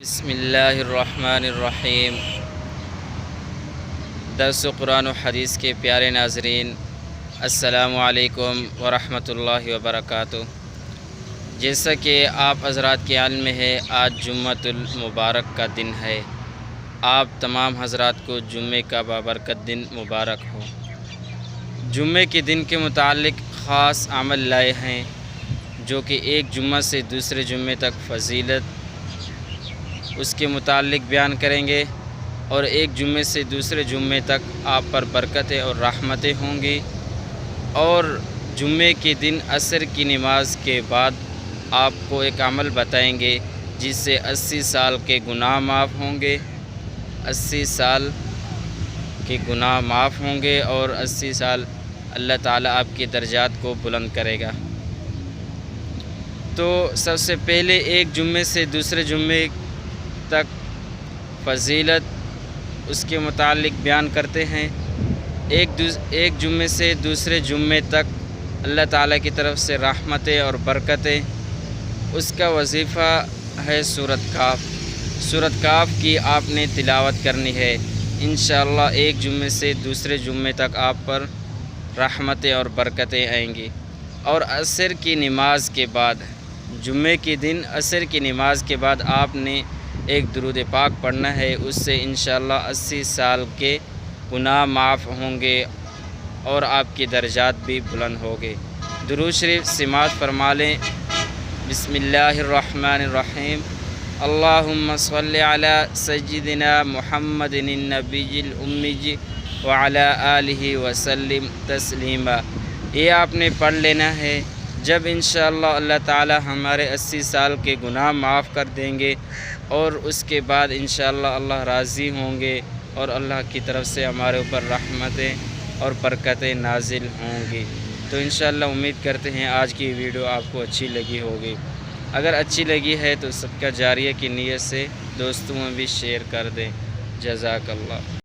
بسم اللہ الرحمن الرحیم۔ درس قرآن و حدیث کے پیارے ناظرین، السلام علیکم ورحمۃ اللہ وبرکاتہ۔ جیسا کہ آپ حضرات کے علم میں ہے، آج جمعۃ المبارک کا دن ہے۔ آپ تمام حضرات کو جمعے کا بابرکت دن مبارک ہو۔ جمعے کے دن کے متعلق خاص عمل لائے ہیں جو کہ ایک جمعہ سے دوسرے جمعے تک فضیلت اس کے متعلق بیان کریں گے، اور ایک جمعے سے دوسرے جمعے تک آپ پر برکتیں اور رحمتیں ہوں گی۔ اور جمعے کے دن عصر کی نماز کے بعد آپ کو ایک عمل بتائیں گے جس سے 80 سال کے گناہ معاف ہوں گے، 80 سال کے گناہ معاف ہوں گے، اور 80 سال اللہ تعالیٰ آپ کے درجات کو بلند کرے گا۔ تو سب سے پہلے ایک جمعے سے دوسرے جمعے تک فضیلت اس کے متعلق بیان کرتے ہیں۔ ایک جمعے سے دوسرے جمعے تک اللہ تعالیٰ کی طرف سے رحمتیں اور برکتیں، اس کا وظیفہ ہے سورۃ کاف۔ سورۃ کاف کی آپ نے تلاوت کرنی ہے۔ انشاءاللہ ایک جمعے سے دوسرے جمعے تک آپ پر رحمتیں اور برکتیں آئیں گی۔ اور عصر کی نماز کے بعد، جمعے کے دن عصر کی نماز کے بعد آپ نے ایک درود پاک پڑھنا ہے، اس سے انشاءاللہ 80 سال کے گناہ معاف ہوں گے اور آپ کے درجات بھی بلند ہوں گے۔ درود شریف سماعت فرما لیں۔ بسم اللہ الرحمن الرحیم۔ اللہم صلی علی سیدنا محمد النبی الامی وعلی آلہ وسلم تسلیما۔ یہ آپ نے پڑھ لینا ہے۔ جب انشاءاللہ اللہ تعالی ہمارے 80 سال کے گناہ معاف کر دیں گے، اور اس کے بعد انشاءاللہ اللہ راضی ہوں گے، اور اللہ کی طرف سے ہمارے اوپر رحمتیں اور برکتیں نازل ہوں گی۔ تو انشاءاللہ امید کرتے ہیں آج کی ویڈیو آپ کو اچھی لگی ہوگی۔ اگر اچھی لگی ہے تو صدقہ جاریہ کی نیت سے دوستوں میں بھی شیئر کر دیں۔ جزاک اللہ۔